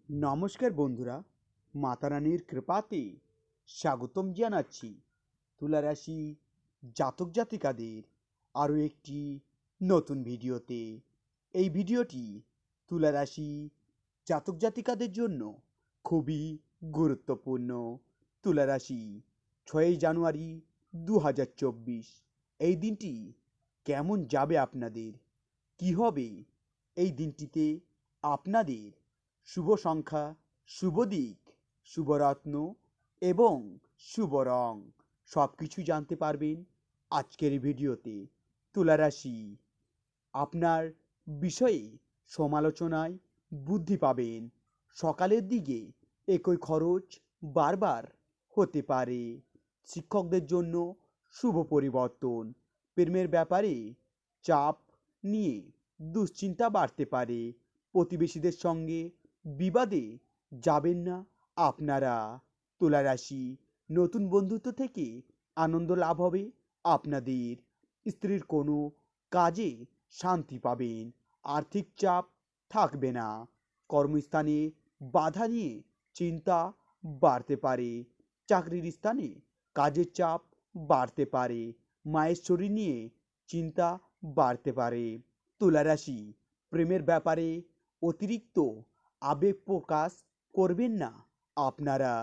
নমস্কার বন্ধুরা, মাতা রানীর কৃপাতে স্বাগতম জানাচ্ছি তুলা রাশি জাতক জাতিকাদের আরও একটি নতুন ভিডিওতে। এই ভিডিওটি তুলা রাশি জাতক জাতিকাদের জন্য খুবই গুরুত্বপূর্ণ। তুলা রাশি 6 জানুয়ারি 2024, এই দিনটি কেমন যাবে আপনাদের, কী হবে এই দিনটিতে আপনাদের শুভ সংখ্যা, শুভ দিক, শুভরত্ন এবং শুভ রং সব কিছু জানতে পারবেন আজকের ভিডিওতে। তুলা রাশি আপনার বিষয়ে সমালোচনায় বুদ্ধি পাবেন। সকালের দিকে একই খরচ বারবার হতে পারে। শিক্ষকদের জন্য শুভ পরিবর্তন। প্রেমের ব্যাপারে চাপ নিয়ে দুশ্চিন্তা বাড়তে পারে। প্রতিবেশীদের সঙ্গে বিবাদে যাবেন না আপনারা। তুলা রাশি নতুন বন্ধুত্ব থেকে আনন্দ লাভ হবে আপনাদের। স্ত্রীর কোনো কাজে শান্তি পাবেন। আর্থিক চাপ থাকবে না। কর্মস্থানে বাধা নিয়ে চিন্তা বাড়তে পারে। চাকরির স্থানে কাজের চাপ বাড়তে পারে। মায়ের শরীর নিয়ে চিন্তা বাড়তে পারে। তুলা রাশি প্রেমের ব্যাপারে অতিরিক্ত আবেগ প্রকাশ করবেন না আপনারা।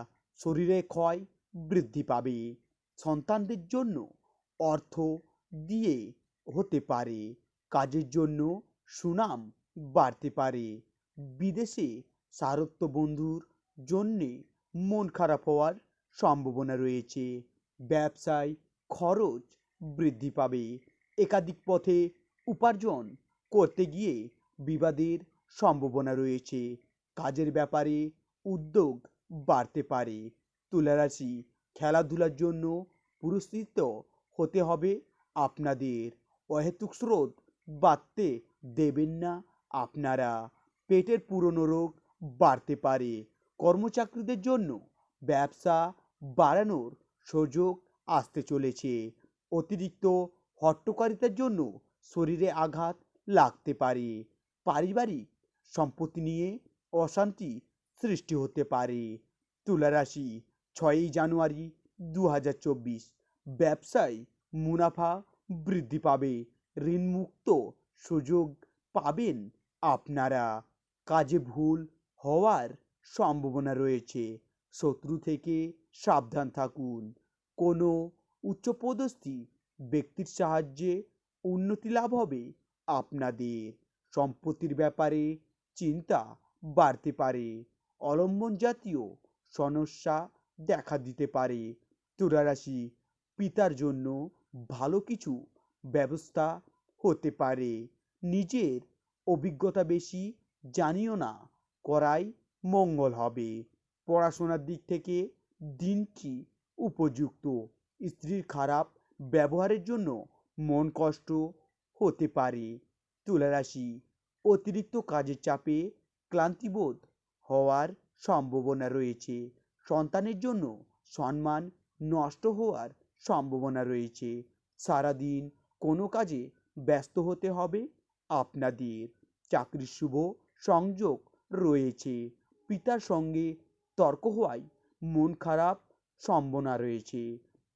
শরীরে ক্ষয় বৃদ্ধি পাবে। সন্তানদের জন্য অর্থ দিয়ে হতে পারে। কাজের জন্য সুনাম বাড়তে পারে। বিদেশে সারত্ব বন্ধুর জন্যে মন খারাপ হওয়ার সম্ভাবনা রয়েছে। ব্যবসায় খরচ বৃদ্ধি পাবে। একাধিক পথে উপার্জন করতে গিয়ে বিবাদের সম্ভাবনা রয়েছে। কাজের ব্যাপারে উদ্যোগ বাড়তে পারে। তুলা রাশি খেলাধুলার জন্য পুরস্কৃত হতে হবে আপনাদের। অহেতুক স্রোত বাড়তে দেবেন না আপনারা। পেটের পুরনো রোগ বাড়তে পারে। কর্মচারীদের জন্য ব্যবসা বাড়ানোর সুযোগ আসতে চলেছে। অতিরিক্ত হট্টকারিতার জন্য শরীরে আঘাত লাগতে পারে। পারিবারিক সম্পত্তি নিয়ে অশান্তি সৃষ্টি হতে পারে। তুলা রাশি 6 জানুয়ারি 2024, ব্যবসায় মুনাফা বৃদ্ধি পাবে। ঋণমুক্ত সুযোগ পাবেন আপনারা। কাজে ভুল হওয়ার সম্ভাবনা রয়েছে। শত্রু থেকে সাবধান থাকুন। কোনো উচ্চপদস্থ ব্যক্তির সাহায্যে উন্নতি লাভ হবে আপনাদের। সম্পত্তির ব্যাপারে চিন্তা বাড়তে পারে। অলম্বন জাতীয় সমস্যা দেখা দিতে পারে। তুলা রাশি পিতার জন্য ভালো কিছু ব্যবস্থা হতে পারে। নিজের অভিজ্ঞতা বেশি জানিও না করাই মঙ্গল হবে। পড়াশোনার দিক থেকে দিনটি উপযুক্ত। স্ত্রীর খারাপ ব্যবহারের জন্য মন কষ্ট হতে পারে। তুলা রাশি অতিরিক্ত কাজের চাপে ক্লান্তিবোধ হওয়ার সম্ভাবনা রয়েছে। সন্তানের জন্য সম্মান নষ্ট হওয়ার সম্ভাবনা রয়েছে। সারাদিন কোনো কাজে ব্যস্ত হতে হবে আপনাদের। চাকরির শুভ সংযোগ রয়েছে। পিতার সঙ্গে তর্ক হওয়ায় মন খারাপ সম্ভাবনা রয়েছে।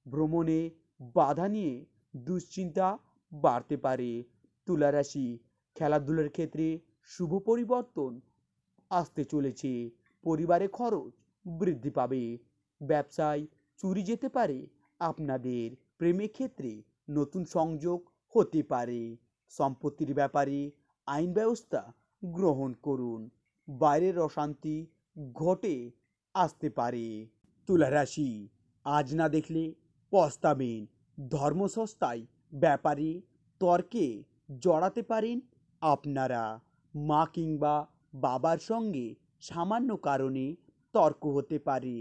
ভ্রমণে বাধা নিয়ে দুশ্চিন্তা বাড়তে পারে। তুলা রাশি খেলাধুলার ক্ষেত্রে শুভ পরিবর্তন আসতে চলেছে। পরিবারে খরচ বৃদ্ধি পাবে। ব্যবসায় চুরি যেতে পারে আপনাদের। প্রেমের ক্ষেত্রে নতুন সংযোগ হতে পারে। সম্পত্তির ব্যাপারে আইন ব্যবস্থা গ্রহণ করুন। বাইরের অশান্তি ঘটে আসতে পারে। তুলা রাশি আজ না দেখলে পস্তাবেন। ধর্মসংস্থায় ব্যাপারে তর্কে জড়াতে পারেন আপনারা। মা কিংবা বাবার সঙ্গে সামান্য কারণে তর্ক হতে পারে।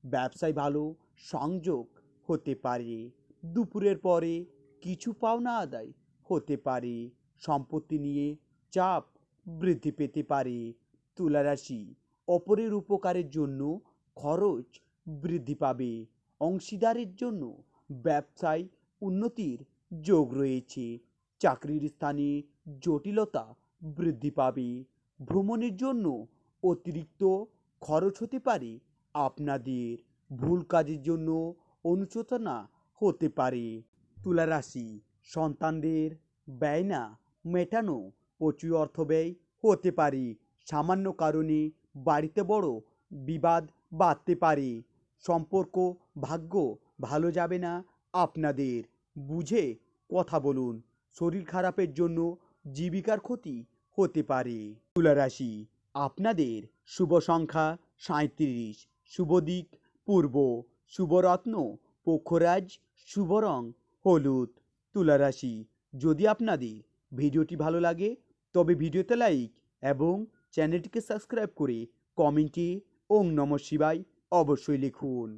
ব্যবসায় ভালো সংযোগ হতে পারে। দুপুরের পরে কিছু পাওনা আদায় হতে পারে। সম্পত্তি নিয়ে চাপ বৃদ্ধি পেতে পারে। তুলা রাশি অপরের উপকারের জন্য খরচ বৃদ্ধি পাবে। অংশীদারের জন্য ব্যবসায় উন্নতির যোগ রয়েছে। চাকরির স্থানে জটিলতা বৃদ্ধি পাবে। ভ্রমণের জন্য অতিরিক্ত খরচ হতে পারে। আপনাদের ভুল কাজের জন্য অনুশোচনা হতে পারে। তুলা রাশি, সন্তানদের ব্যয় না মেটানো প্রচুর অর্থ ব্যয় হতে পারে। সামান্য কারণে বাড়িতে বড় বিবাদ বাড়তে পারে। সম্পর্ক ভাগ্য ভালো যাবে না আপনাদের। বুঝে কথা বলুন। শরীর খারাপের জন্য জীবিকার ক্ষতি হতে পারে। তুলা রাশি, আপনাদের শুভ সংখ্যা 37, শুভ দিক পূর্ব, শুভ রত্ন পোখরাজ, শুভ রং হলুদ। তুলা রাশি, যদি আপনাদের ভিডিওটি ভালো লাগে তবে ভিডিওতে লাইক এবং চ্যানেলটিকে সাবস্ক্রাইব করে কমেন্টে ওং নমঃ শিবায় অবশ্যই লিখুন।